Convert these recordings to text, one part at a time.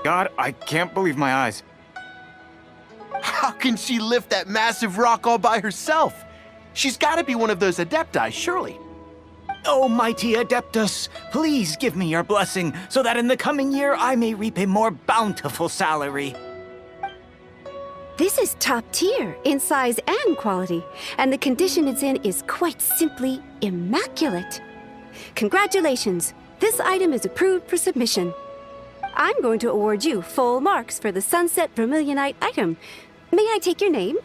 God, I can't believe my eyes. How can she lift that massive rock all by herself? She's got to be one of those Adepti, surely. Oh, mighty Adeptus, please give me your blessing so that in the coming year I may reap a more bountiful salary. This is top tier in size and quality, and the condition it's in is quite simply immaculate. Congratulations, this item is approved for submission. I'm going to award you full marks for the Sunset Vermilionite item. May I take your name?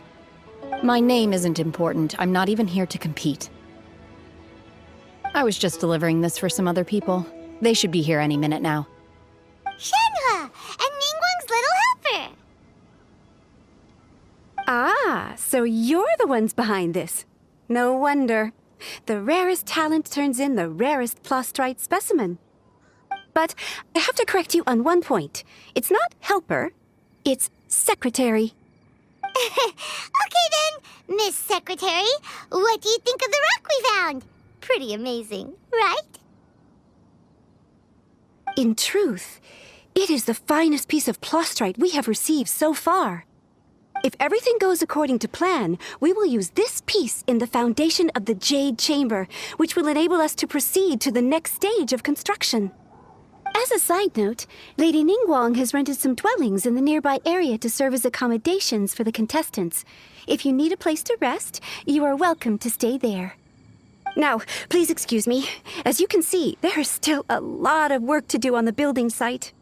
My name isn't important. I'm not even here to compete. I was just delivering this for some other people. They should be here any minute now. Shenhua, and Ningguang's little helper. Ah, so you're the ones behind this. No wonder. The rarest talent turns in the rarest Plaustrite specimen. But I have to correct you on one point. It's not helper, it's secretary. Okay then, Miss Secretary, what do you think of the rock we found? Pretty amazing, right? In truth, it is the finest piece of Plaustrite we have received so far. If everything goes according to plan, we will use this piece in the foundation of the Jade Chamber, which will enable us to proceed to the next stage of construction. As a side note, Lady Ningguang has rented some dwellings in the nearby area to serve as accommodations for the contestants. If you need a place to rest, you are welcome to stay there. Now, please excuse me. As you can see, there is still a lot of work to do on the building site.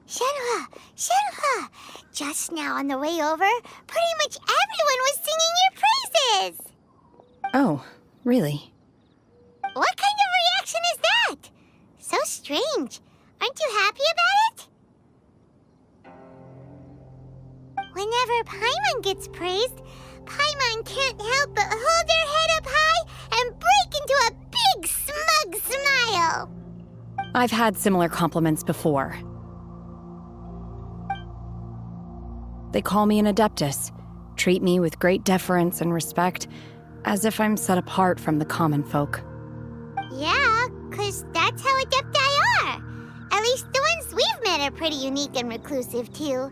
Shenhua! Just now on the way over, pretty much everyone was singing your praises! Oh, really? What kind of reaction is that? So strange. Aren't you happy about it? Whenever Paimon gets praised, Paimon can't help but hold their head up high and break into a big smug smile. I've had similar compliments before. They call me an Adeptus, treat me with great deference and respect, as if I'm set apart from the common folk. Yeah, 'cause that's how Adepti are. At least the ones we've met are pretty unique and reclusive, too.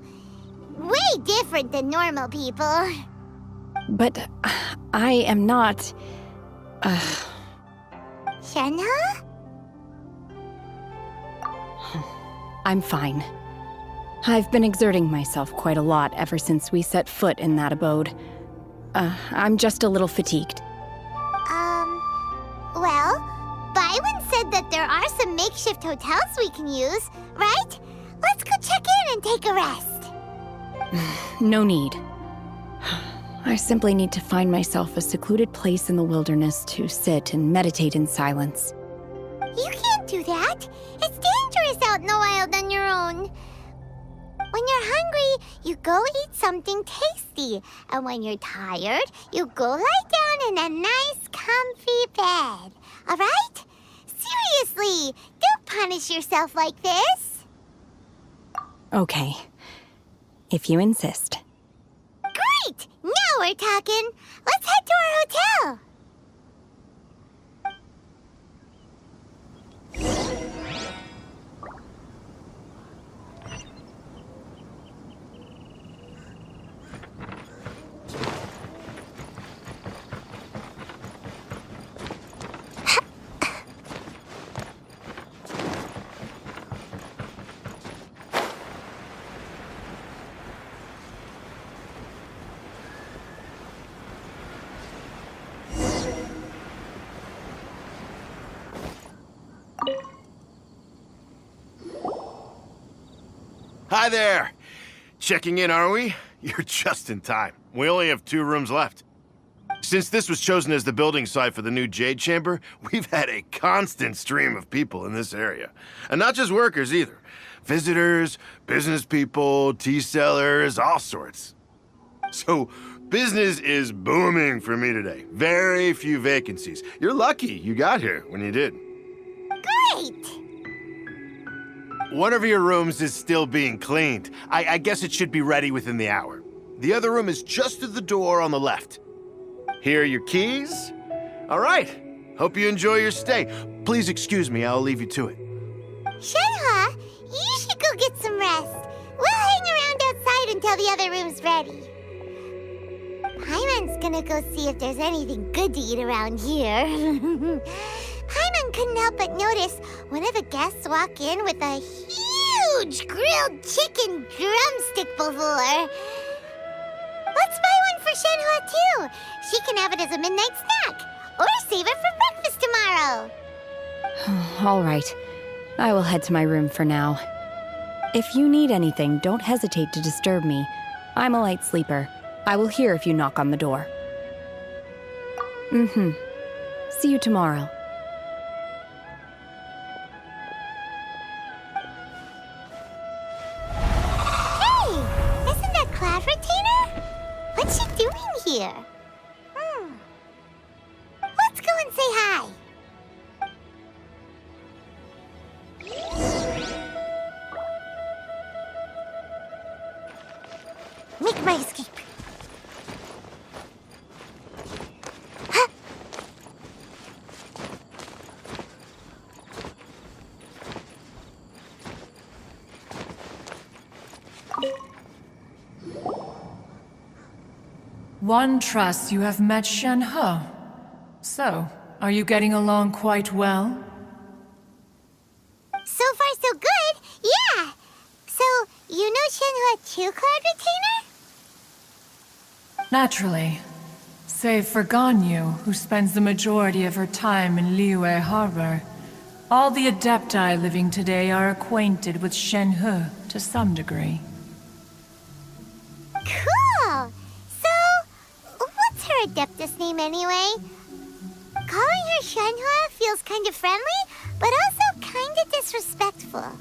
Way different than normal people. But I am not... Shenhua? I'm fine. I've been exerting myself quite a lot ever since we set foot in that abode. I'm just a little fatigued. Well, Byron said that there are some makeshift hotels we can use, right? Let's go check in and take a rest. No need. I simply need to find myself a secluded place in the wilderness to sit and meditate in silence. You can't do that. It's dangerous out in the wild on your own. When you're hungry, you go eat something tasty. And when you're tired, you go lie down in a nice, comfy bed. All right? Seriously, don't punish yourself like this. Okay. If you insist. Great! Now we're talking. Let's head to our hotel. Hi there! Checking in, are we? You're just in time. We only have 2 rooms left. Since this was chosen as the building site for the new Jade Chamber, we've had a constant stream of people in this area. And not just workers either. Visitors, business people, tea sellers, all sorts. So, business is booming for me today. Very few vacancies. You're lucky you got here when you did. Great! One of your rooms is still being cleaned. I guess it should be ready within the hour. The other room is just at the door on the left. Here are your keys. All right. Hope you enjoy your stay. Please excuse me, I'll leave you to it. Shenhua, you should go get some rest. We'll hang around outside until the other room's ready. Paimon's gonna go see if there's anything good to eat around here. Paimon couldn't help but notice one of the guests walk in with a huge grilled chicken drumstick before. Let's buy one for Shenhua too. She can have it as a midnight snack. Or save it for breakfast tomorrow. All right. I will head to my room for now. If you need anything, don't hesitate to disturb me. I'm a light sleeper. I will hear if you knock on the door. See you tomorrow. Hey! Isn't that Cloud Retainer? What's she doing here? Let's go and say hi. Make my escape. Huh? One trusts you have met Shenhe. So, are you getting along quite well? So far, so good. Yeah. So, you know Shenhua too, Cloud Retainer? Naturally. Save for Ganyu, who spends the majority of her time in Liyue Harbor. All the Adepti living today are acquainted with Shenhe to some degree. Cool. So, what's her Adeptus name anyway? Calling her Shenhua feels kind of friendly, but also kind of disrespectful.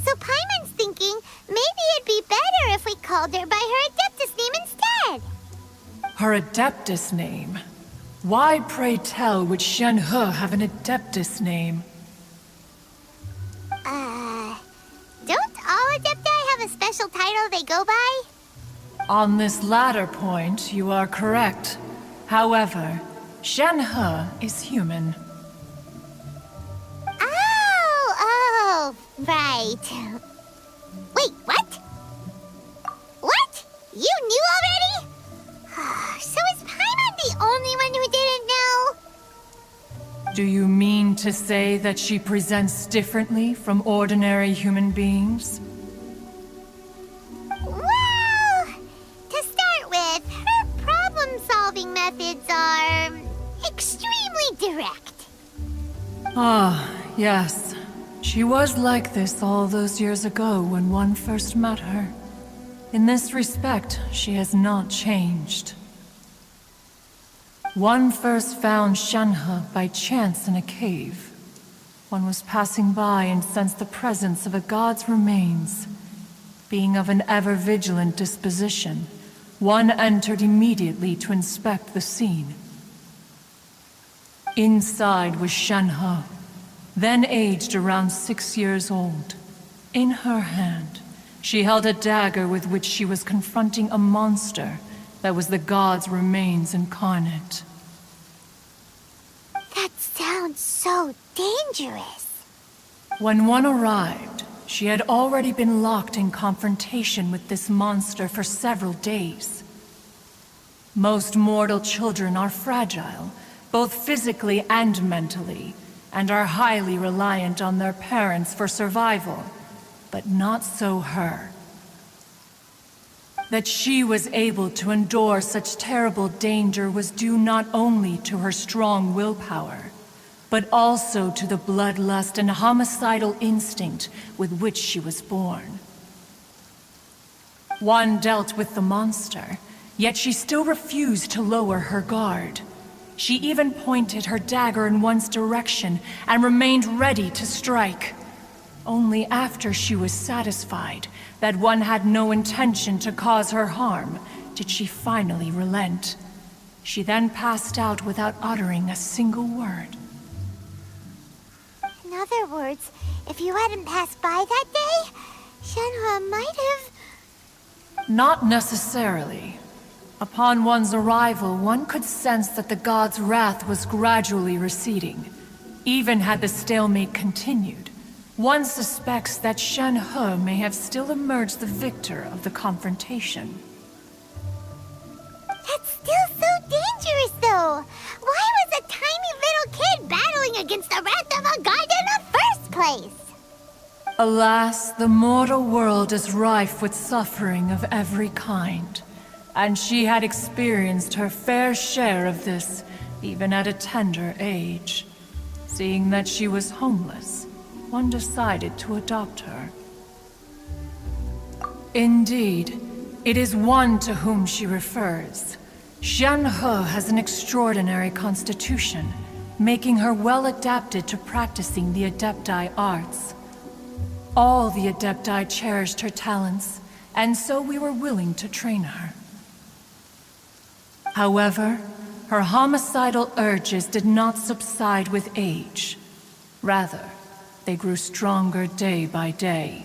So Paimon's thinking maybe it'd be better if we called her by her Adeptus name instead. Her Adeptus name? Why, pray tell, would Shenhe have an Adeptus name? Don't all Adepti have a special title they go by? On this latter point, you are correct. However, Shenhe is human. Oh, right. Wait, what? What? You knew already? So is Paimon the only one who didn't know? Do you mean to say that she presents differently from ordinary human beings? Well, to start with, her problem-solving methods are extremely direct. Ah, yes. She was like this all those years ago when one first met her. In this respect, she has not changed. One first found Shenhe by chance in a cave. One was passing by and sensed the presence of a god's remains. Being of an ever-vigilant disposition, one entered immediately to inspect the scene. Inside was Shenhe, then aged around 6 years old. In her hand, she held a dagger with which she was confronting a monster that was the god's remains incarnate. That sounds so dangerous. When one arrived, she had already been locked in confrontation with this monster for several days. Most mortal children are fragile, both physically and mentally, and are highly reliant on their parents for survival. But not so her. That she was able to endure such terrible danger was due not only to her strong willpower, but also to the bloodlust and homicidal instinct with which she was born. One dealt with the monster, yet she still refused to lower her guard. She even pointed her dagger in one's direction and remained ready to strike. Only after she was satisfied that one had no intention to cause her harm did she finally relent. She then passed out without uttering a single word. In other words, if you hadn't passed by that day, Shenhua might have... Not necessarily. Upon one's arrival, one could sense that the god's wrath was gradually receding. Even had the stalemate continued, one suspects that Shen He may have still emerged the victor of the confrontation. That's still so dangerous, though. Why was a tiny little kid battling against the wrath of a god in the first place? Alas, the mortal world is rife with suffering of every kind, and she had experienced her fair share of this, even at a tender age. Seeing that she was homeless, one decided to adopt her. Indeed, it is one to whom she refers. Shen He has an extraordinary constitution, making her well adapted to practicing the Adepti arts. All the Adepti cherished her talents, and so we were willing to train her. However, her homicidal urges did not subside with age. Rather, they grew stronger day by day.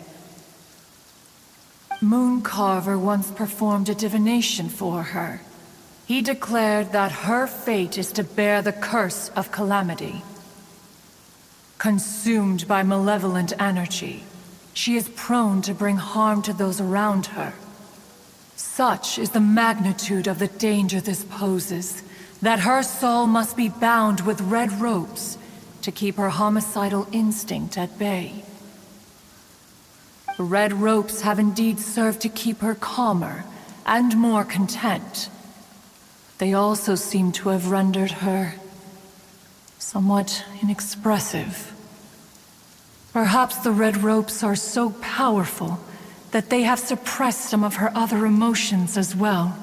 Mooncarver once performed a divination for her. He declared that her fate is to bear the curse of calamity. Consumed by malevolent energy, she is prone to bring harm to those around her. Such is the magnitude of the danger this poses, that her soul must be bound with red ropes to keep her homicidal instinct at bay. The red ropes have indeed served to keep her calmer and more content. They also seem to have rendered her somewhat inexpressive. Perhaps the red ropes are so powerful that they have suppressed some of her other emotions as well.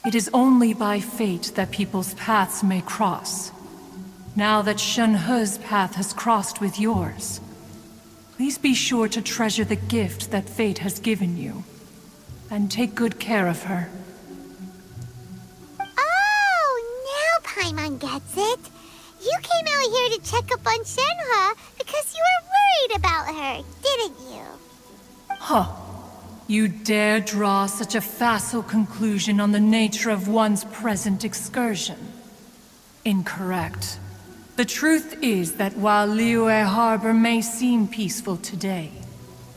It is only by fate that people's paths may cross. Now that Shen He's path has crossed with yours, please be sure to treasure the gift that fate has given you, and take good care of her. Oh, now Paimon gets it. You came out here to check up on Shenhe because you were worried about her, didn't you? Huh. You dare draw such a facile conclusion on the nature of one's present excursion? Incorrect. The truth is that while Liyue Harbor may seem peaceful today,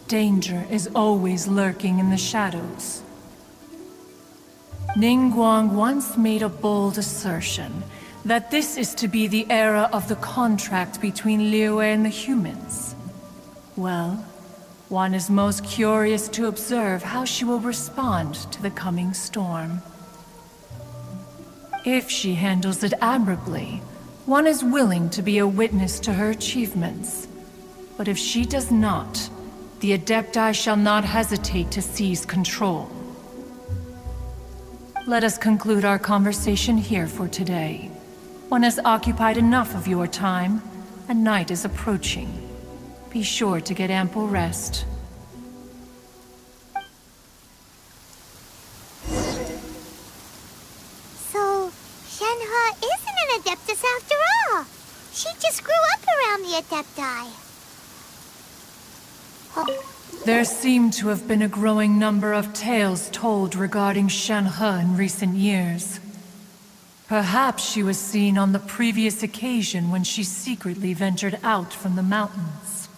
danger is always lurking in the shadows. Ningguang once made a bold assertion that this is to be the era of the contract between Liyue and the humans. Well, one is most curious to observe how she will respond to the coming storm. If she handles it admirably, one is willing to be a witness to her achievements. But if she does not, the Adepti shall not hesitate to seize control. Let us conclude our conversation here for today. One has occupied enough of your time, and night is approaching. Be sure to get ample rest. So, Shenhe isn't an Adeptus after all. She just grew up around the Adepti. There seem to have been a growing number of tales told regarding Shenhe in recent years. Perhaps she was seen on the previous occasion when she secretly ventured out from the mountains.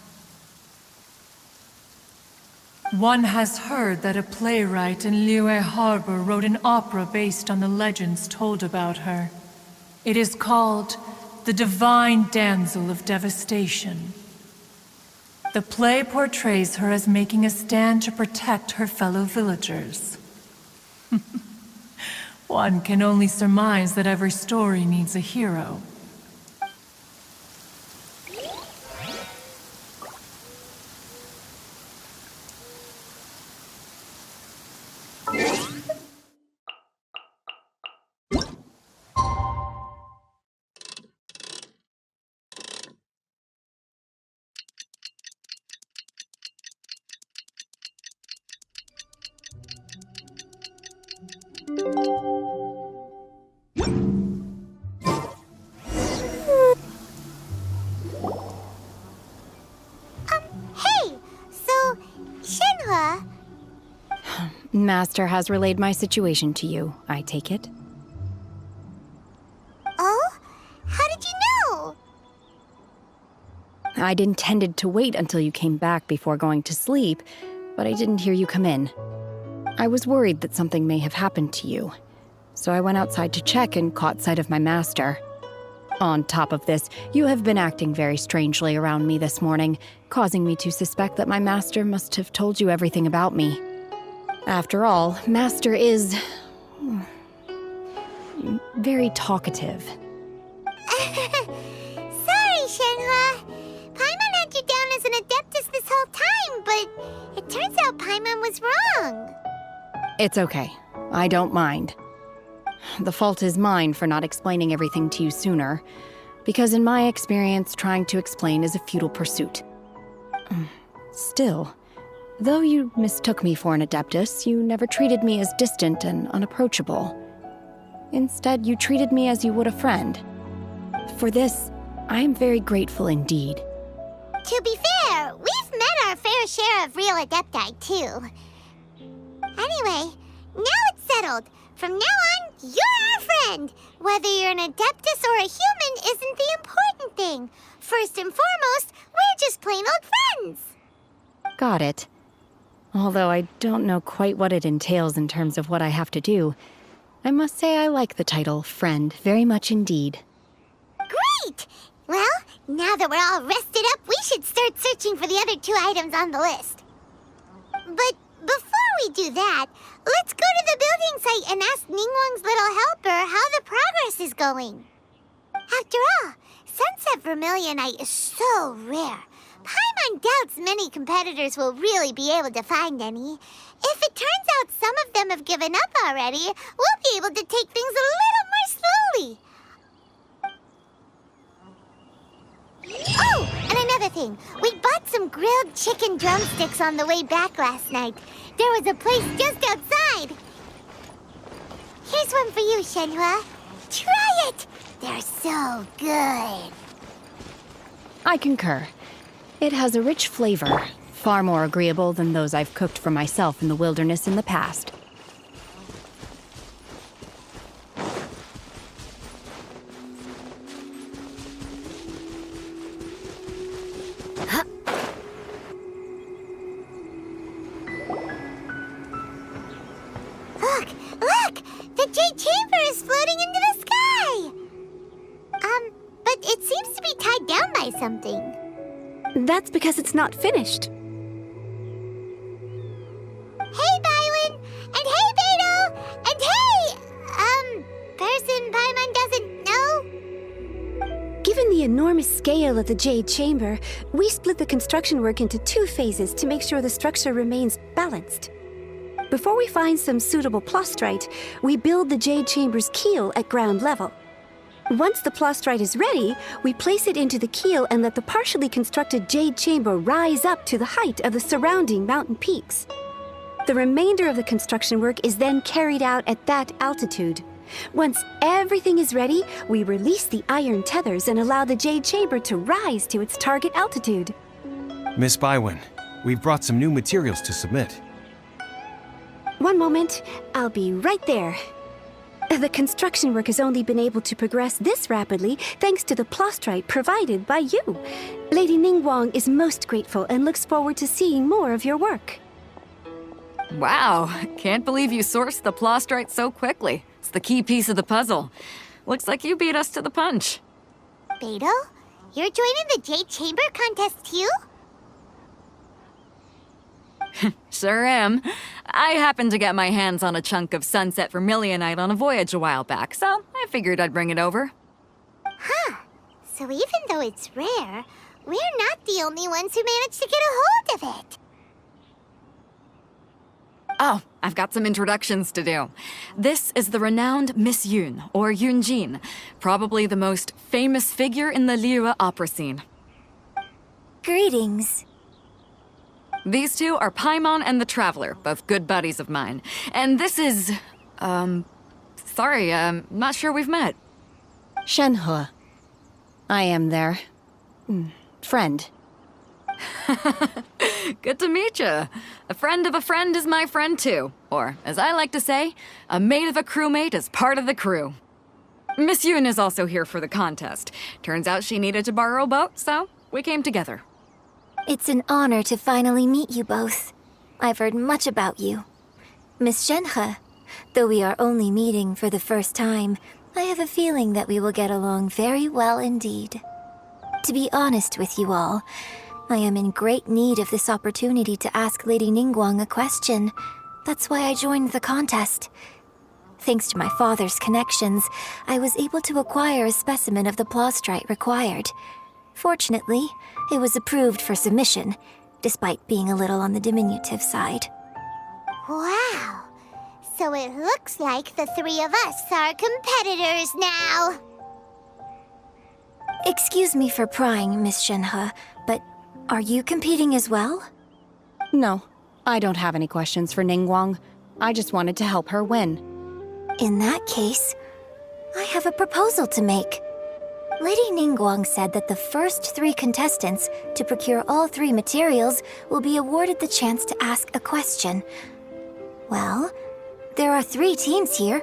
One has heard that a playwright in Liyue Harbor wrote an opera based on the legends told about her. It is called The Divine Damsel of Devastation. The play portrays her as making a stand to protect her fellow villagers. One can only surmise that every story needs a hero. Master has relayed my situation to you, I take it? Oh? How did you know? I'd intended to wait until you came back before going to sleep, but I didn't hear you come in. I was worried that something may have happened to you, so I went outside to check and caught sight of my master. On top of this, you have been acting very strangely around me this morning, causing me to suspect that my master must have told you everything about me. After all, Master is very talkative. Sorry, Shenhua. Paimon had you down as an Adeptus this whole time, but it turns out Paimon was wrong. It's okay. I don't mind. The fault is mine for not explaining everything to you sooner, because in my experience, trying to explain is a futile pursuit. Still, though you mistook me for an Adeptus, you never treated me as distant and unapproachable. Instead, you treated me as you would a friend. For this, I am very grateful indeed. To be fair, we've met our fair share of real Adepti, too. Anyway, now it's settled. From now on, you're our friend. Whether you're an Adeptus or a human isn't the important thing. First and foremost, we're just plain old friends. Got it. Although I don't know quite what it entails in terms of what I have to do, I must say I like the title friend very much indeed. Great! Well, now that we're all rested up, we should start searching for the other 2 items on the list. But before we do that, let's go to the building site and ask Ningguang's little helper how the progress is going. After all, Sunset Vermilionite is so rare. Paimon doubts many competitors will really be able to find any. If it turns out some of them have given up already, we'll be able to take things a little more slowly. Oh, and another thing. We bought some grilled chicken drumsticks on the way back last night. There was a place just outside. Here's one for you, Shenhua. Try it. They're so good. I concur. It has a rich flavor, far more agreeable than those I've cooked for myself in the wilderness in the past. Look! The Jade Chamber is floating into the sky! But it seems to be tied down by something. That's because it's not finished. Hey, Bywin! And hey, Bei Dou! And hey, person Paimon doesn't know? Given the enormous scale of the Jade Chamber, we split the construction work into 2 phases to make sure the structure remains balanced. Before we find some suitable Plaustrite, we build the Jade Chamber's keel at ground level. Once the Plaustrite is ready, we place it into the keel and let the partially constructed Jade Chamber rise up to the height of the surrounding mountain peaks. The remainder of the construction work is then carried out at that altitude. Once everything is ready, we release the iron tethers and allow the Jade Chamber to rise to its target altitude. Miss Bywin, we've brought some new materials to submit. One moment, I'll be right there. The construction work has only been able to progress this rapidly thanks to the Plaustrite provided by you. Lady Ningguang is most grateful and looks forward to seeing more of your work. Wow, can't believe you sourced the Plaustrite so quickly. It's the key piece of the puzzle. Looks like you beat us to the punch. Bei Dou, you're joining the Jade Chamber contest too? Sure am. I happened to get my hands on a chunk of Sunset Vermilionite on a voyage a while back, so I figured I'd bring it over. Huh. So even though it's rare, we're not the only ones who managed to get a hold of it. Oh, I've got some introductions to do. This is the renowned Miss Yun, or Yuan Jin, probably the most famous figure in the Liyue opera scene. Greetings. These 2 are Paimon and the Traveler, both good buddies of mine. And this is... sorry, not sure we've met. Shenhua. I am their... friend. Good to meet you. A friend of a friend is my friend too. Or, as I like to say, a mate of a crewmate is part of the crew. Miss Yoon is also here for the contest. Turns out she needed to borrow a boat, so we came together. It's an honor to finally meet you both. I've heard much about you. Miss Shenhe, though we are only meeting for the first time, I have a feeling that we will get along very well indeed. To be honest with you all, I am in great need of this opportunity to ask Lady Ningguang a question. That's why I joined the contest. Thanks to my father's connections, I was able to acquire a specimen of the Plaustrite required. Fortunately, it was approved for submission, despite being a little on the diminutive side. Wow. So it looks like the three of us are competitors now. Excuse me for prying, Miss Shenhe, but are you competing as well? No, I don't have any questions for Ningguang. I just wanted to help her win. In that case, I have a proposal to make. Lady Ningguang said that the first 3 contestants to procure all 3 materials will be awarded the chance to ask a question. Well, there are 3 teams here.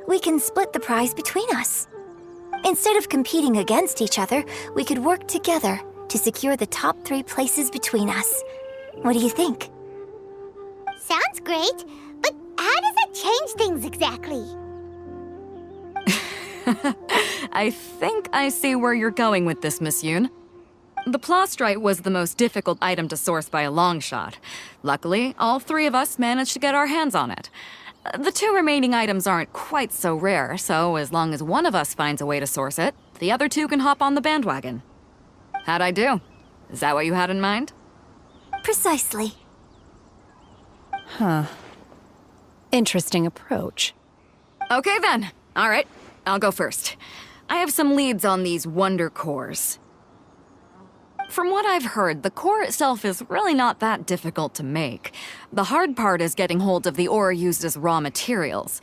We can split the prize between us. Instead of competing against each other, we could work together to secure the top 3 places between us. What do you think? Sounds great, but how does it change things exactly? I think I see where you're going with this, Miss Yoon. The Plaustrite was the most difficult item to source by a long shot. Luckily, all 3 of us managed to get our hands on it. The 2 remaining items aren't quite so rare, so as long as one of us finds a way to source it, the other 2 can hop on the bandwagon. How'd I do? Is that what you had in mind? Precisely. Huh. Interesting approach. Okay then. All right, I'll go first. I have some leads on these wonder cores. From what I've heard, the core itself is really not that difficult to make. The hard part is getting hold of the ore used as raw materials.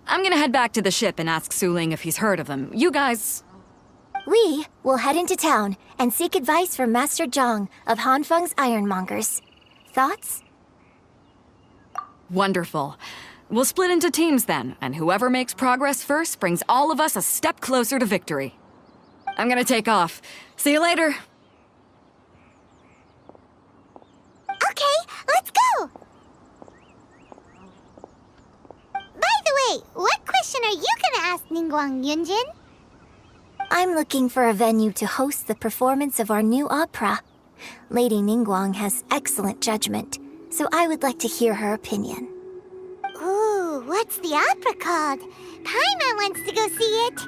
I'm gonna head back to the ship and ask Su Ling if he's heard of them. You guys... We will head into town and seek advice from Master Zhang of Hanfeng's Ironmongers. Thoughts? Wonderful. We'll split into teams then, and whoever makes progress first brings all of us a step closer to victory. I'm gonna take off. See you later. Okay, let's go! By the way, what question are you gonna ask Ningguang, Yunjin? I'm looking for a venue to host the performance of our new opera. Lady Ningguang has excellent judgment, so I would like to hear her opinion. Ooh, what's the opera called? Paimon wants to go see it.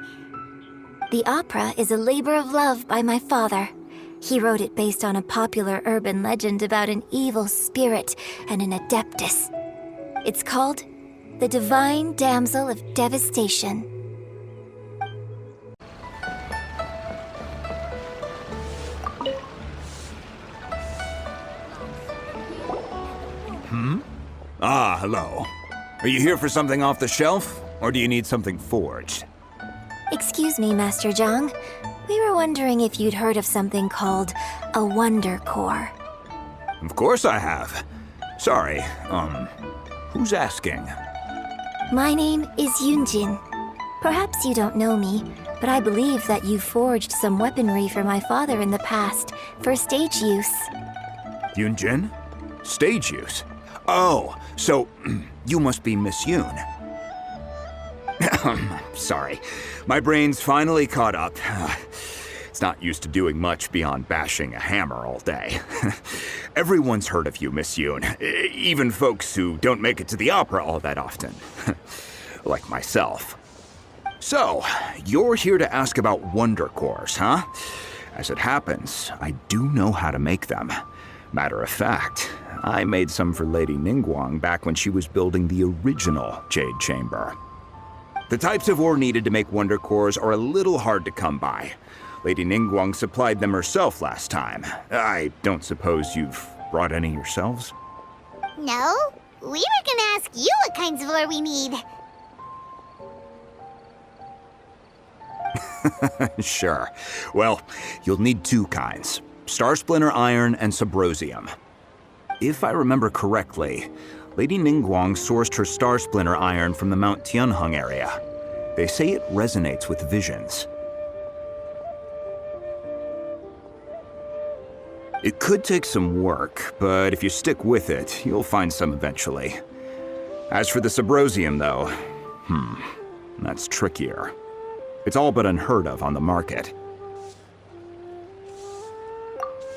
The opera is a labor of love by my father. He wrote it based on a popular urban legend about an evil spirit and an adeptus. It's called The Divine Damsel of Devastation. Ah, hello. Are you here for something off the shelf, or do you need something forged? Excuse me, Master Zhang. We were wondering if you'd heard of something called a Wonder Core. Of course I have. Sorry, who's asking? My name is Yunjin. Perhaps you don't know me, but I believe that you forged some weaponry for my father in the past for stage use. Yunjin? Stage use? Oh, so you must be Miss Yoon. Sorry, my brain's finally caught up. It's not used to doing much beyond bashing a hammer all day. Everyone's heard of you, Miss Yoon, even folks who don't make it to the opera all that often. Like myself. So, you're here to ask about wonder cores, huh? As it happens, I do know how to make them. Matter of fact, I made some for Lady Ningguang back when she was building the original Jade Chamber. The types of ore needed to make wonder cores are a little hard to come by. Lady Ningguang supplied them herself last time. I don't suppose you've brought any yourselves? No, we were gonna ask you what kinds of ore we need. Sure. Well, you'll need 2 kinds. Star Splinter Iron and Subrosium. If I remember correctly, Lady Ningguang sourced her Star Splinter Iron from the Mount Tianheng area. They say it resonates with visions. It could take some work, but if you stick with it, you'll find some eventually. As for the Subrosium, though, that's trickier. It's all but unheard of on the market.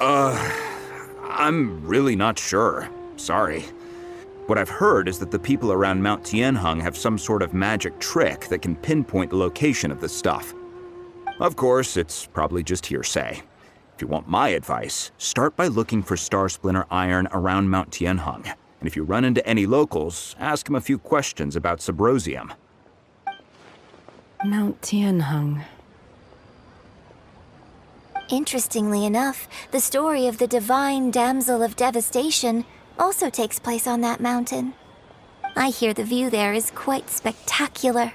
I'm really not sure. Sorry. What I've heard is that the people around Mount Tianheng have some sort of magic trick that can pinpoint the location of the stuff. Of course, it's probably just hearsay. If you want my advice, start by looking for Star Splinter Iron around Mount Tianheng. And if you run into any locals, ask them a few questions about Subrosium. Mount Tianheng. Interestingly enough, the story of the divine damsel of devastation also takes place on that mountain. I hear the view there is quite spectacular.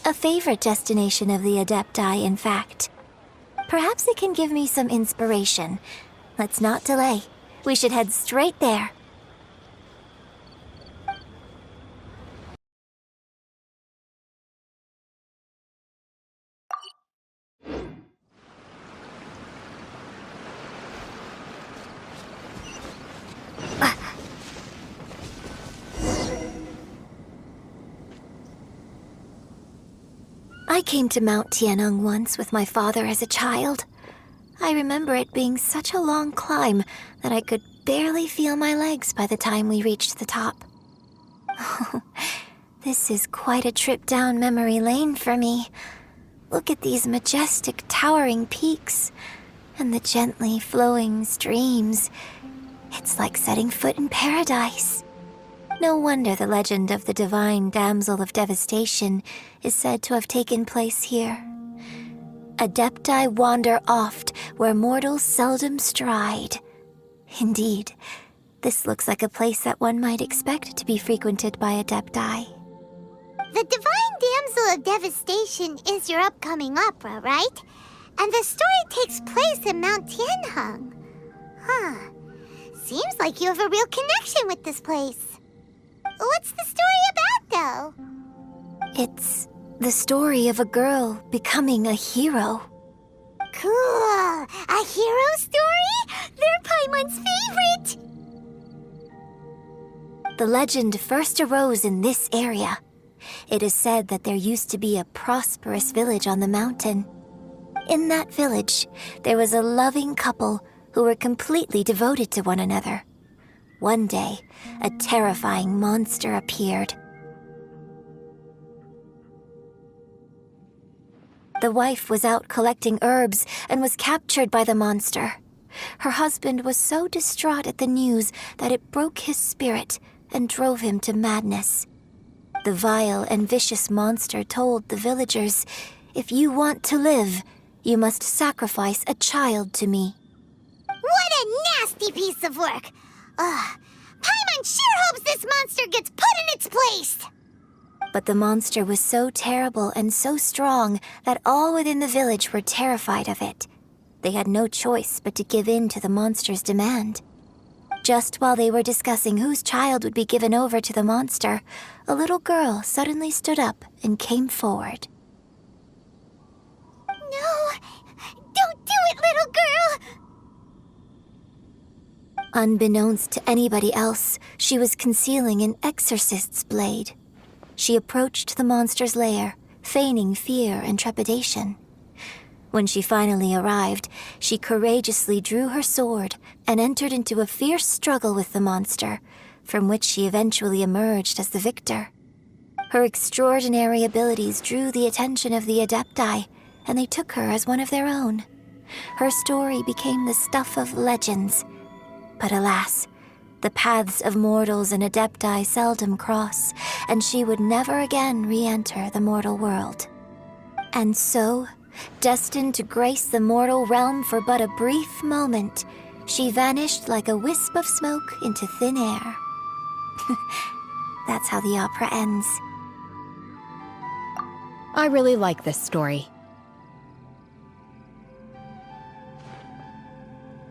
A favorite destination of the Adepti, in fact. Perhaps it can give me some inspiration. Let's not delay. We should head straight there. I came to Mount Tianheng once with my father as a child. I remember it being such a long climb that I could barely feel my legs by the time we reached the top. This is quite a trip down memory lane for me. Look at these majestic, towering peaks and the gently flowing streams. It's like setting foot in paradise. No wonder the legend of the divine damsel of devastation is said to have taken place here. Adepti wander oft where mortals seldom stride. Indeed, this looks like a place that one might expect to be frequented by Adepti. The Divine Damsel of Devastation is your upcoming opera, right? And the story takes place in Mount Tianheng. Seems like you have a real connection with this place. What's the story about, though? It's the story of a girl becoming a hero. Cool! A hero story? They're Paimon's favorite! The legend first arose in this area. It is said that there used to be a prosperous village on the mountain. In that village, there was a loving couple who were completely devoted to one another. One day, a terrifying monster appeared. The wife was out collecting herbs and was captured by the monster. Her husband was so distraught at the news that it broke his spirit and drove him to madness. The vile and vicious monster told the villagers, "If you want to live, you must sacrifice a child to me." What a nasty piece of work! Paimon sure hopes this monster gets put in its place! But the monster was so terrible and so strong that all within the village were terrified of it. They had no choice but to give in to the monster's demand. Just while they were discussing whose child would be given over to the monster, a little girl suddenly stood up and came forward. No! Don't do it, little girl! Unbeknownst to anybody else, she was concealing an exorcist's blade. She approached the monster's lair, feigning fear and trepidation. When she finally arrived, she courageously drew her sword and entered into a fierce struggle with the monster, from which she eventually emerged as the victor. Her extraordinary abilities drew the attention of the Adepti, and they took her as one of their own. Her story became the stuff of legends. But alas, the paths of mortals and Adepti seldom cross, and she would never again re-enter the mortal world. And so, destined to grace the mortal realm for but a brief moment, she vanished like a wisp of smoke into thin air. That's how the opera ends. I really like this story.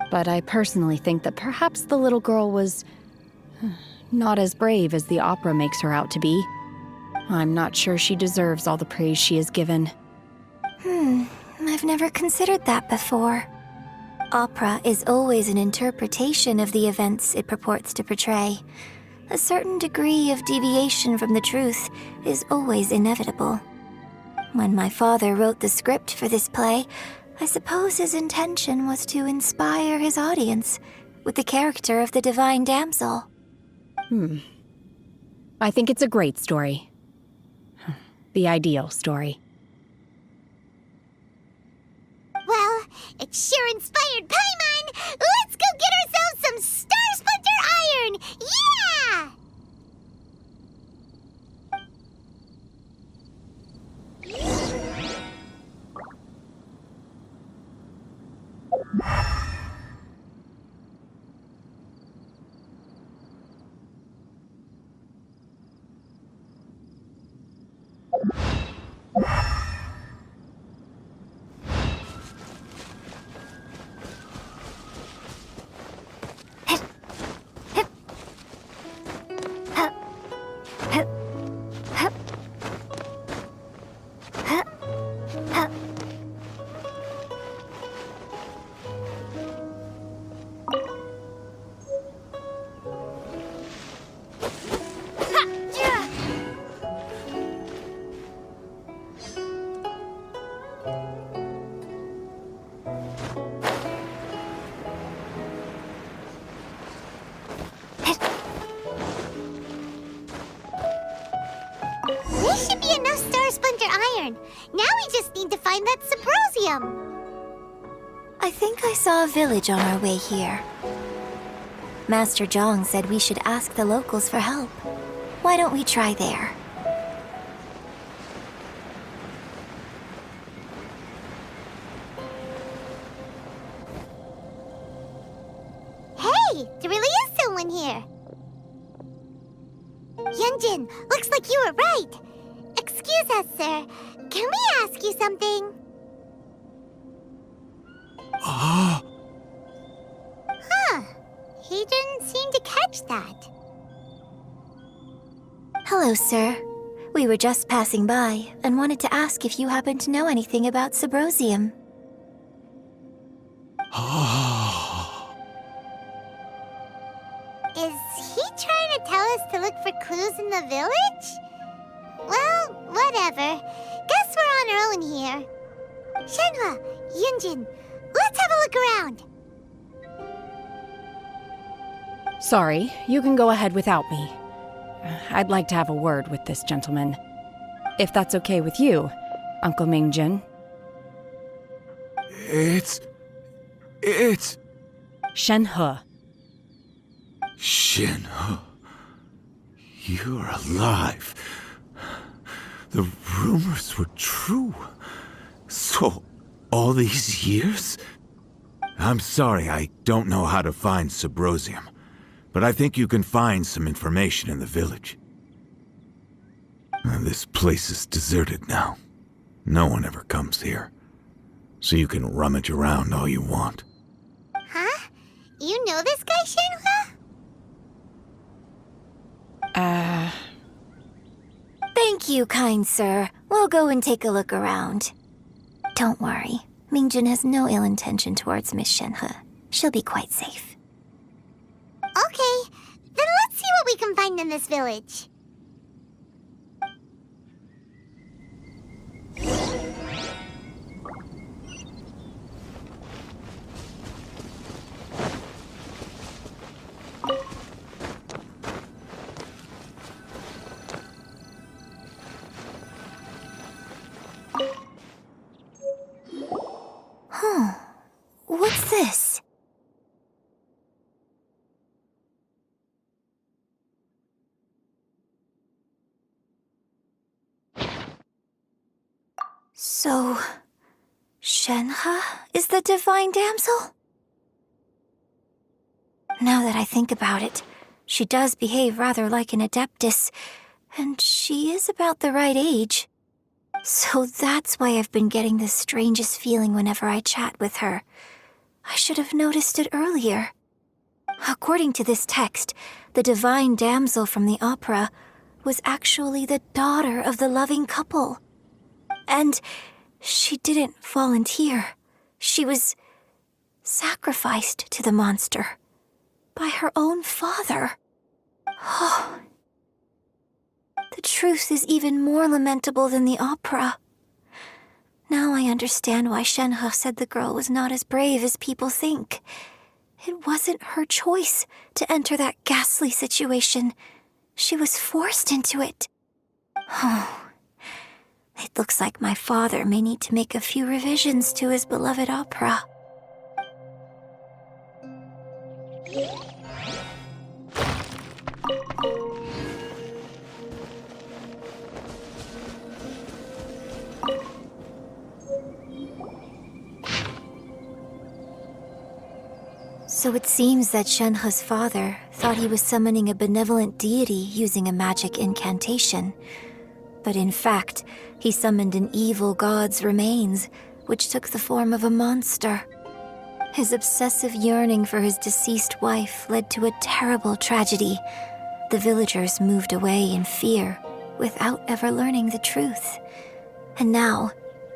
But I personally think that perhaps the little girl was Not as brave as the opera makes her out to be. I'm not sure she deserves all the praise she is given. I've never considered that before. Opera is always an interpretation of the events it purports to portray. A certain degree of deviation from the truth is always inevitable. When my father wrote the script for this play, I suppose his intention was to inspire his audience with the character of the divine damsel. I think it's a great story. The ideal story. Well, it sure inspired Paimon! Let's go get ourselves some Star Splinter Iron! Yeah! Should be enough Star Splinter Iron. Now we just need to find that Subrosium. I think I saw a village on our way here. Master Zhang said we should ask the locals for help. Why don't we try there? Hey, there really is someone here. Yunjin, looks like you were right. Excuse us, sir. Can we ask you something? Huh. He didn't seem to catch that. Hello, sir. We were just passing by and wanted to ask if you happen to know anything about Subrosium. Is he trying to tell us to look for clues in the village? Well, whatever. Guess we're on our own here. Shenhua, Yunjin, let's have a look around. Sorry, you can go ahead without me. I'd like to have a word with this gentleman. If that's okay with you, Uncle Mingjin. It's... Shenhe. Shenhe. You're alive. The rumors were true. So, all these years? I'm sorry, I don't know how to find Subrosium, but I think you can find some information in the village. This place is deserted now. No one ever comes here. So you can rummage around all you want. Huh? You know this guy, Shenhua? Thank you, kind sir. We'll go and take a look around. Don't worry. Mingjin has no ill intention towards Miss Shenhe. She'll be quite safe. Okay, then let's see what we can find in this village. What's this? So, Shenhe is the divine damsel? Now that I think about it, she does behave rather like an adeptus, and she is about the right age. So that's why I've been getting the strangest feeling whenever I chat with her. I should have noticed it earlier. According to this text, the divine damsel from the opera was actually the daughter of the loving couple. And she didn't volunteer. She was sacrificed to the monster by her own father. Oh. The truth is even more lamentable than the opera. Now I understand why Shenhe said the girl was not as brave as people think. It wasn't her choice to enter that ghastly situation. She was forced into it. Oh. It looks like my father may need to make a few revisions to his beloved opera. So it seems that Shenhe's father thought he was summoning a benevolent deity using a magic incantation. But in fact, he summoned an evil god's remains, which took the form of a monster. His obsessive yearning for his deceased wife led to a terrible tragedy. The villagers moved away in fear, without ever learning the truth. And now,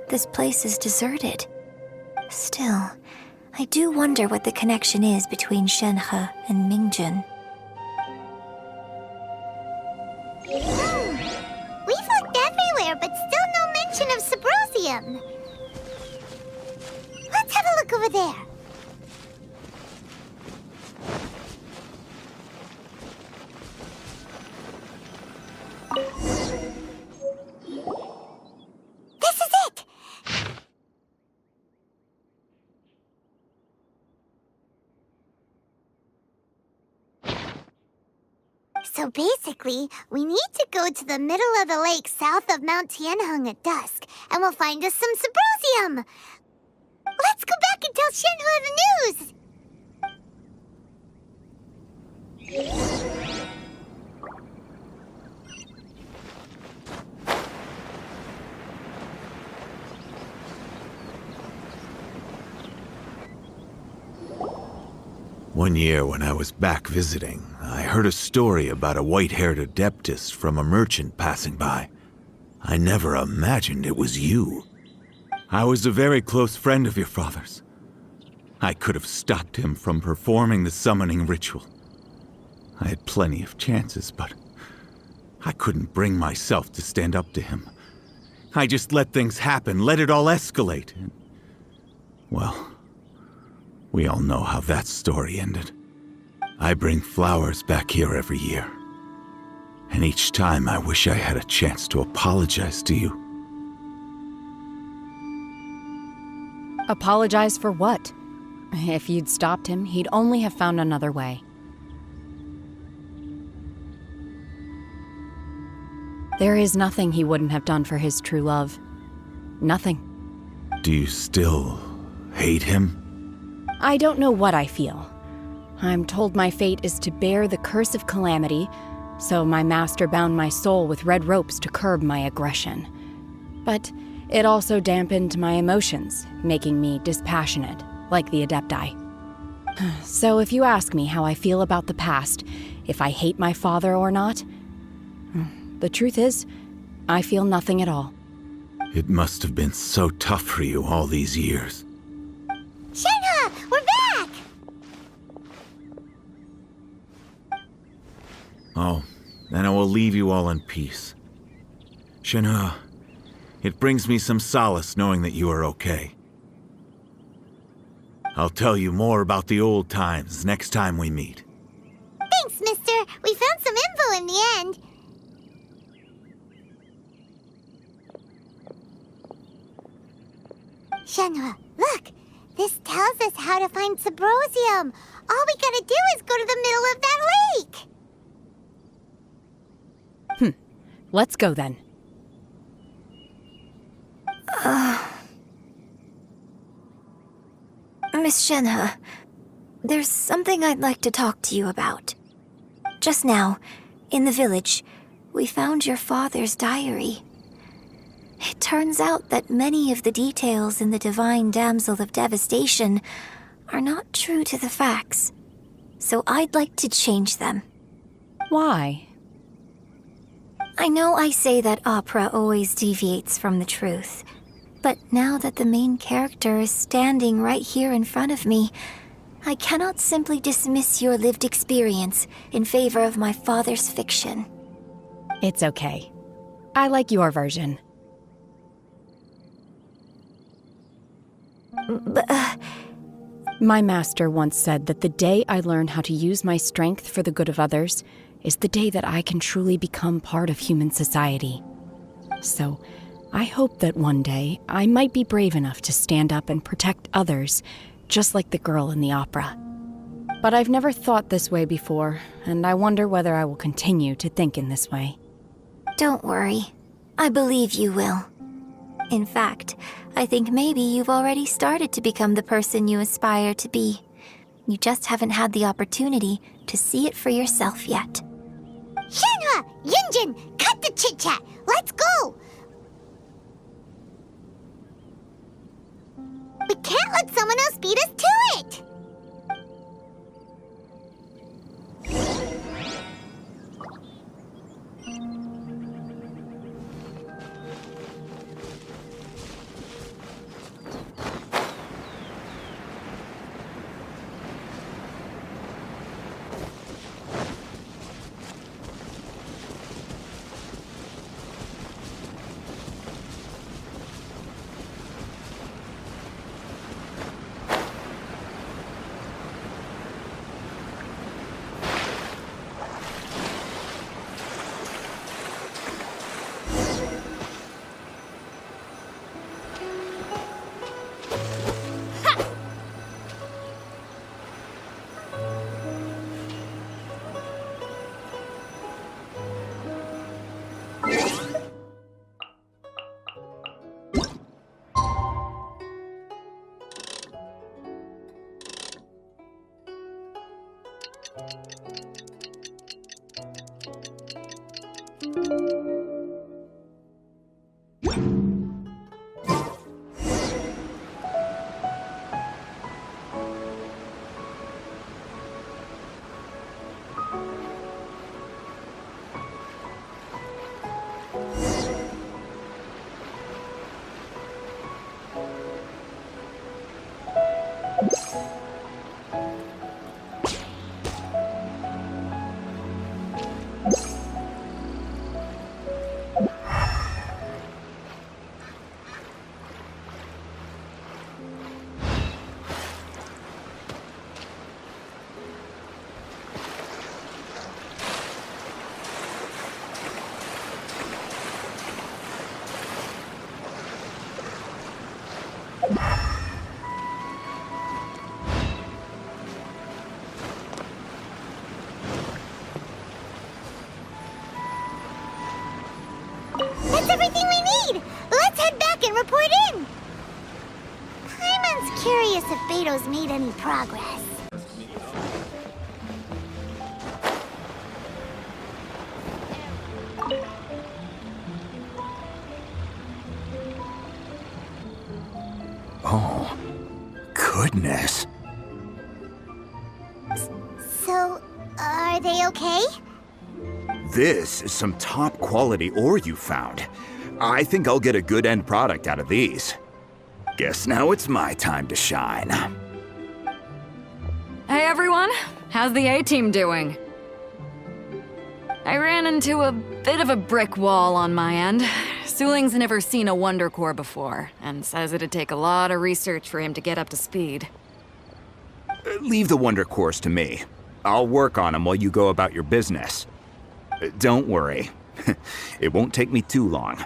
this place is deserted. Still, I do wonder what the connection is between Shenhe and Mingjun. We've looked everywhere, but still no mention of Sabrosium. Let's have a look over there. This is it! So basically, we need to go to the middle of the lake south of Mount Tianheng at dusk, and we'll find us some Sabrosium! Let's go back and tell Shenhe the news! One year when I was back visiting, I heard a story about a white-haired adeptus from a merchant passing by. I never imagined it was you. I was a very close friend of your father's. I could have stopped him from performing the summoning ritual. I had plenty of chances, but I couldn't bring myself to stand up to him. I just let things happen, let it all escalate. And, well, we all know how that story ended. I bring flowers back here every year. And each time I wish I had a chance to apologize to you. Apologize for what? If you'd stopped him, he'd only have found another way. There is nothing he wouldn't have done for his true love. Nothing. Do you still hate him? I don't know what I feel. I'm told my fate is to bear the curse of calamity, so my master bound my soul with red ropes to curb my aggression. But it also dampened my emotions, making me dispassionate, like the Adepti. So if you ask me how I feel about the past, if I hate my father or not, the truth is, I feel nothing at all. It must have been so tough for you all these years. Shenhe, we're back! Oh, then I will leave you all in peace. Shenhe, it brings me some solace knowing that you are okay. I'll tell you more about the old times next time we meet. Thanks, mister. We found some info in the end. Shenhe, look! This tells us how to find Sabrosium. All we gotta do is go to the middle of that lake. Let's go then. Miss Shenhe, there's something I'd like to talk to you about. Just now, in the village, we found your father's diary. It turns out that many of the details in the Divine Damsel of Devastation are not true to the facts. so I'd like to change them. Why? I know I say that opera always deviates from the truth, but now that the main character is standing right here in front of me, I cannot simply dismiss your lived experience in favor of my father's fiction. It's okay. I like your version. My master once said that the day I learn how to use my strength for the good of others is the day that I can truly become part of human society. So, I hope that one day I might be brave enough to stand up and protect others, just like the girl in the opera. But I've never thought this way before, and I wonder whether I will continue to think in this way. Don't worry. I believe you will. In fact, I think maybe you've already started to become the person you aspire to be. You just haven't had the opportunity to see it for yourself yet. Shenhua! Yunjin! Cut the chit-chat! Let's go! We can't let someone else beat us to it! That's everything we need! Let's head back and report in! Paimon's curious if Beido's made any progress. Oh, goodness. So, are they okay? This is some top-quality ore you found. I think I'll get a good end product out of these. Guess now it's my time to shine. Hey everyone, how's the A-team doing? I ran into a bit of a brick wall on my end. Suling's never seen a Wonder Core before, and says it'd take a lot of research for him to get up to speed. Leave the Wonder Cores to me. I'll work on them while you go about your business. Don't worry. It won't take me too long.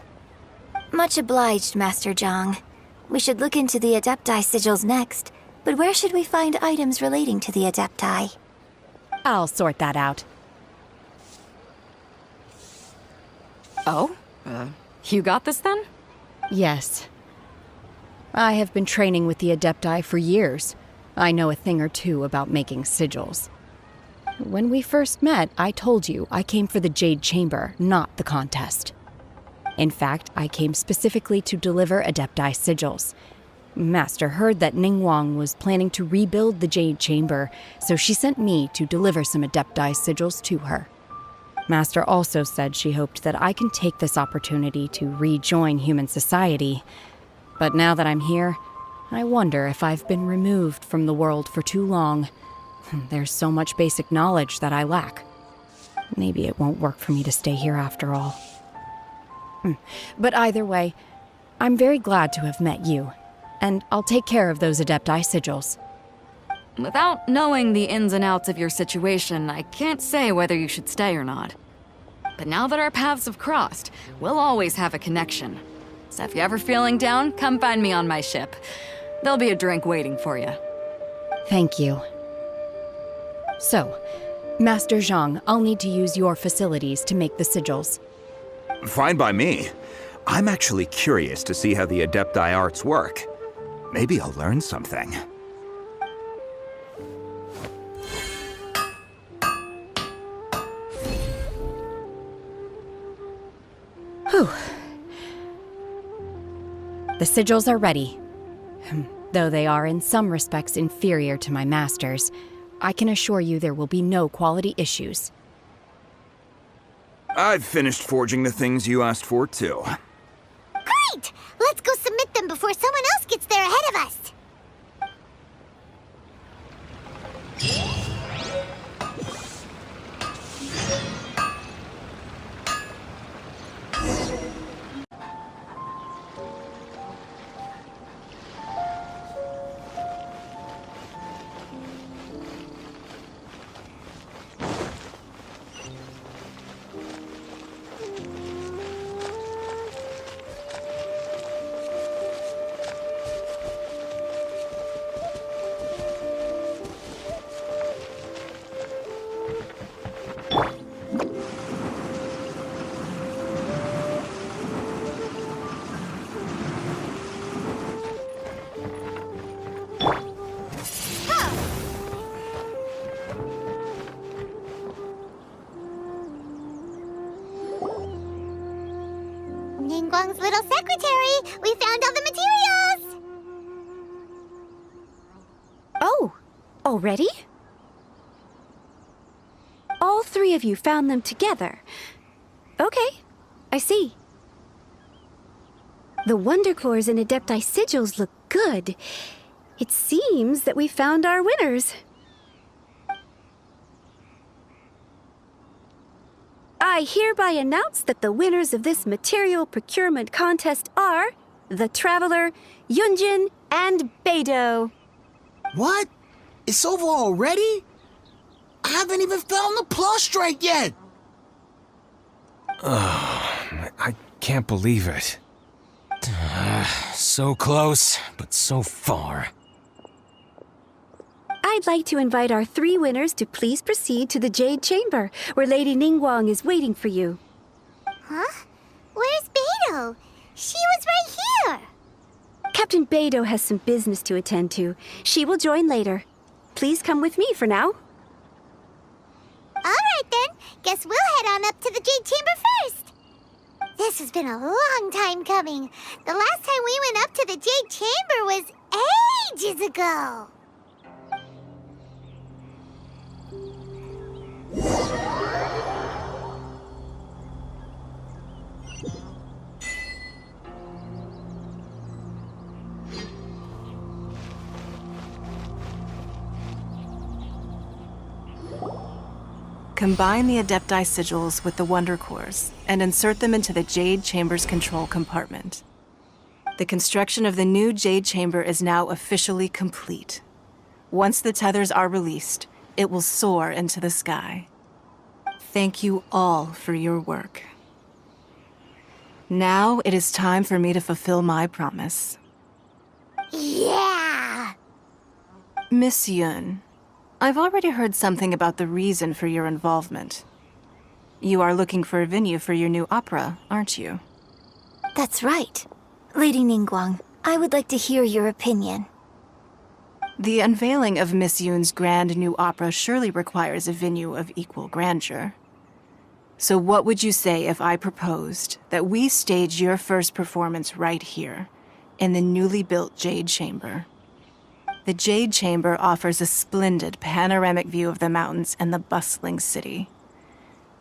Much obliged, Master Zhang. We should look into the Adepti sigils next, but where should we find items relating to the Adepti? I'll sort that out. Oh? You got this then? Yes. I have been training with the Adepti for years. I know a thing or two about making sigils. When we first met, I told you I came for the Jade Chamber, not the contest. In fact, I came specifically to deliver Adepti sigils. Master heard that Ningguang was planning to rebuild the Jade Chamber, so she sent me to deliver some Adepti sigils to her. Master also said she hoped that I can take this opportunity to rejoin human society. But now that I'm here, I wonder if I've been removed from the world for too long. There's so much basic knowledge that I lack. Maybe it won't work for me to stay here after all. But either way, I'm very glad to have met you, and I'll take care of those Adepti sigils. Without knowing the ins and outs of your situation, I can't say whether you should stay or not. But now that our paths have crossed, we'll always have a connection. So if you're ever feeling down, come find me on my ship. There'll be a drink waiting for you. Thank you. So, Master Zhang, I'll need to use your facilities to make the sigils. Fine by me. I'm actually curious to see how the Adepti arts work. Maybe I'll learn something. Whew. The sigils are ready. Though they are in some respects inferior to my master's, I can assure you there will be no quality issues. I've finished forging the things you asked for, too. Great! Let's go submit them before someone else gets there ahead of us. Ningguang's little secretary! We found all the materials! Oh, already? All three of you found them together. Okay, I see. The Wonder Cores and Adepti sigils look good. It seems that we found our winners. I hereby announce that the winners of this material procurement contest are the Traveler, Yuan Jin, and Bei Dou. What? It's over already? I haven't even found the Plaustrite yet! I can't believe it. So close, but so far. I'd like to invite our three winners to please proceed to the Jade Chamber, where Lady Ningguang is waiting for you. Huh? Where's Bei Dou? She was right here! Captain Bei Dou has some business to attend to. She will join later. Please come with me for now. Alright then, guess we'll head on up to the Jade Chamber first. This has been a long time coming. The last time we went up to the Jade Chamber was ages ago. Combine the Adepti sigils with the Wonder Cores and insert them into the Jade Chamber's control compartment. The construction of the new Jade Chamber is now officially complete. Once the tethers are released, it will soar into the sky. Thank you all for your work. Now it is time for me to fulfill my promise. Yeah! Miss Yun, I've already heard something about the reason for your involvement. You are looking for a venue for your new opera, aren't you? That's right. Lady Ningguang, I would like to hear your opinion. The unveiling of Miss Yun's grand new opera surely requires a venue of equal grandeur. So what would you say if I proposed that we stage your first performance right here, in the newly built Jade Chamber. The Jade Chamber offers a splendid panoramic view of the mountains and the bustling city.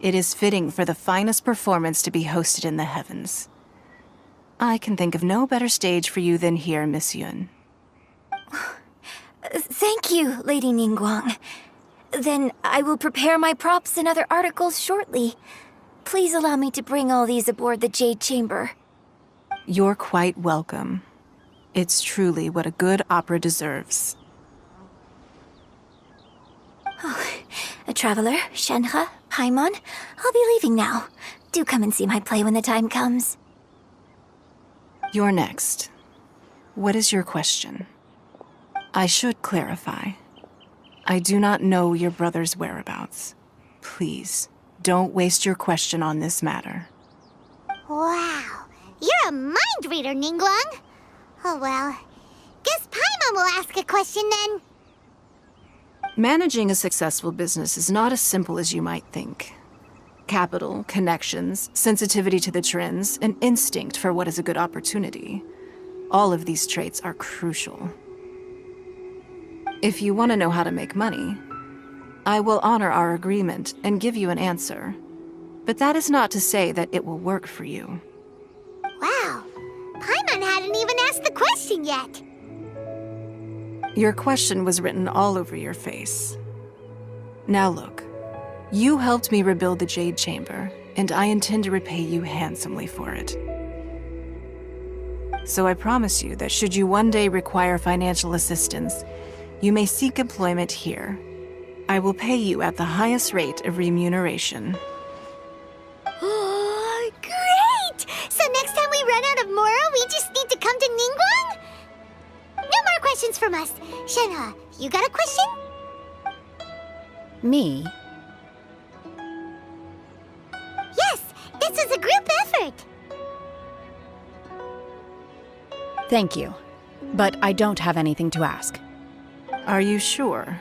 It is fitting for the finest performance to be hosted in the heavens. I can think of no better stage for you than here, Miss Yun. Thank you, Lady Ningguang. Then I will prepare my props and other articles shortly. Please allow me to bring all these aboard the Jade Chamber. You're quite welcome. It's truly what a good opera deserves. Oh, a traveler, Shenhe, Paimon, I'll be leaving now. Do come and see my play when the time comes. You're next. What is your question? I should clarify. I do not know your brother's whereabouts. Please, don't waste your question on this matter. Wow, you're a mind reader, Ningguang. Oh well, guess Paimon will ask a question then. Managing a successful business is not as simple as you might think. Capital, connections, sensitivity to the trends, and instinct for what is a good opportunity. All of these traits are crucial. If you want to know how to make money, I will honor our agreement and give you an answer. But that is not to say that it will work for you. Wow, Paimon hadn't even asked the question yet. Your question was written all over your face. Now look, you helped me rebuild the Jade Chamber, and I intend to repay you handsomely for it. So I promise you that should you one day require financial assistance, you may seek employment here. I will pay you at the highest rate of remuneration. Oh, great! So next time we run out of Moro, we just need to come to Ningguang? No more questions from us. Shenhe, you got a question? Me? Yes, this is a group effort. Thank you. But I don't have anything to ask. Are you sure?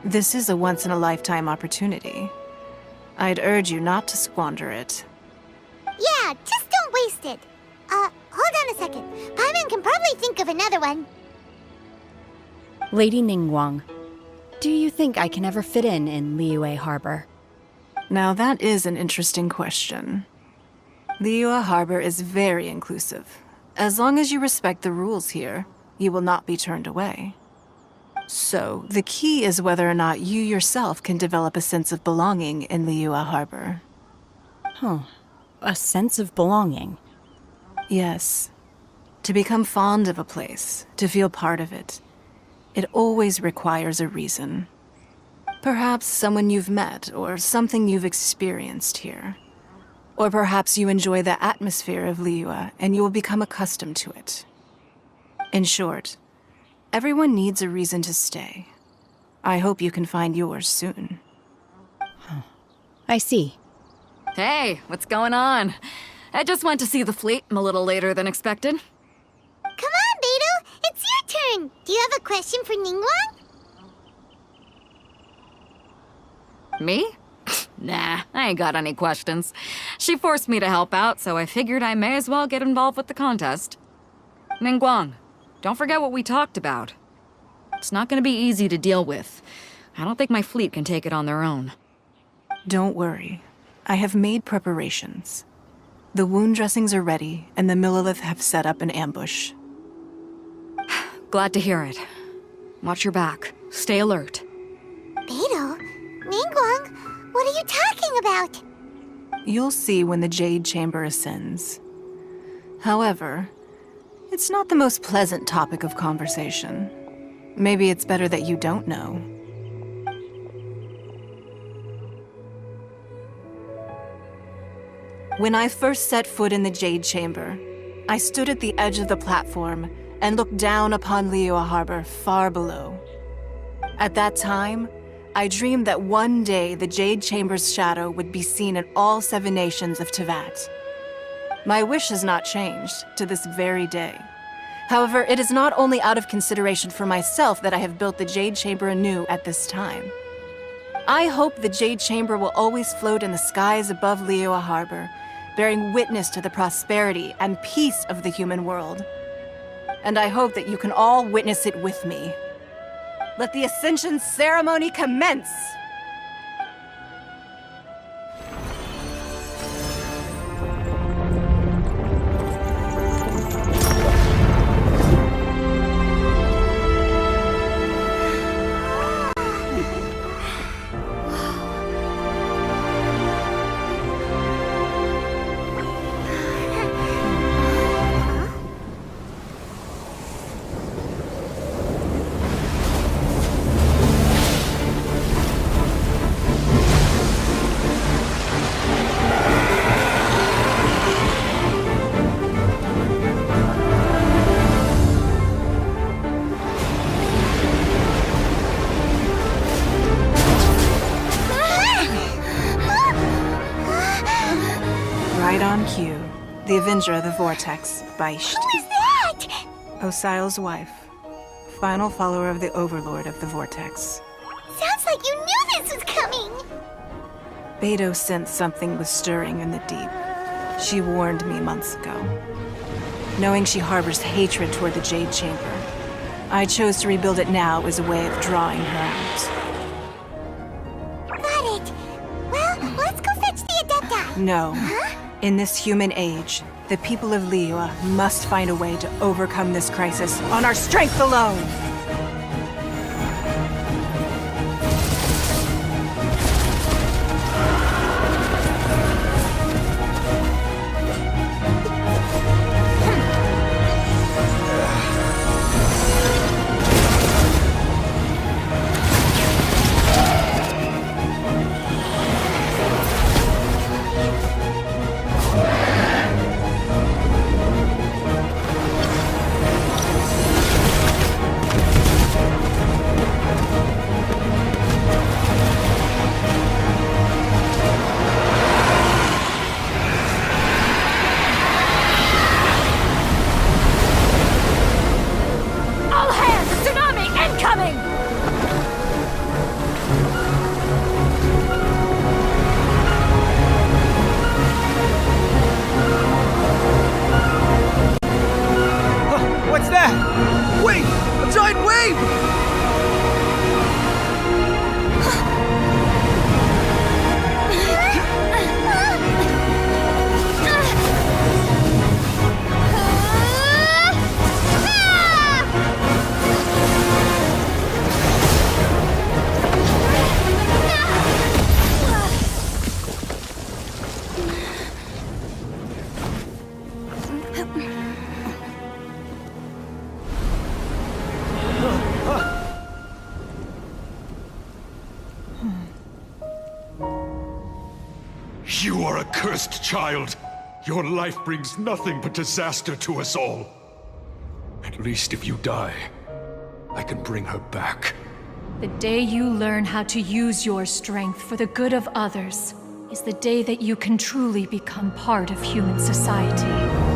This is a once-in-a-lifetime opportunity. I'd urge you not to squander it. Yeah, just don't waste it. Hold on a second. Paimon can probably think of another one. Lady Ningguang, do you think I can ever fit in Liyue Harbor? Now that is an interesting question. Liyue Harbor is very inclusive. As long as you respect the rules here, you will not be turned away. So, the key is whether or not you yourself can develop a sense of belonging in Liyue Harbor. Huh. A sense of belonging? Yes. To become fond of a place, to feel part of it, it always requires a reason. Perhaps someone you've met, or something you've experienced here. Or perhaps you enjoy the atmosphere of Liyue, and you will become accustomed to it. In short, everyone needs a reason to stay. I hope you can find yours soon. I see. Hey, what's going on? I just went to see the fleet a little later than expected. Come on, Bei Dou, it's your turn. Do you have a question for Ningguang? Me? Nah, I ain't got any questions. She forced me to help out, so I figured I may as well get involved with the contest. Ningguang, don't forget what we talked about. It's not gonna be easy to deal with. I don't think my fleet can take it on their own. Don't worry. I have made preparations. The wound dressings are ready, and the Millilith have set up an ambush. Glad to hear it. Watch your back. Stay alert. Bei Dou, Ningguang, what are you talking about? You'll see when the Jade Chamber ascends. However, it's not the most pleasant topic of conversation. Maybe it's better that you don't know. When I first set foot in the Jade Chamber, I stood at the edge of the platform and looked down upon Liyue Harbor far below. At that time, I dreamed that one day the Jade Chamber's shadow would be seen in all 7 nations of Teyvat. My wish has not changed to this very day. However, it is not only out of consideration for myself that I have built the Jade Chamber anew at this time. I hope the Jade Chamber will always float in the skies above Liyue Harbor, bearing witness to the prosperity and peace of the human world. and I hope that you can all witness it with me. Let the Ascension ceremony commence! The Avenger of the Vortex, Beicht. Who is that? Osial's wife. Final follower of the Overlord of the Vortex. Sounds like you knew this was coming! Bei Dou sensed something was stirring in the deep. She warned me months ago. Knowing she harbors hatred toward the Jade Chamber, I chose to rebuild it now as a way of drawing her out. Got it! Well, let's go fetch the Adepta! No. Huh? In this human age, the people of Liyue must find a way to overcome this crisis on our strength alone! You are a cursed child. Your life brings nothing but disaster to us all. At least if you die, I can bring her back. The day you learn how to use your strength for the good of others is the day that you can truly become part of human society.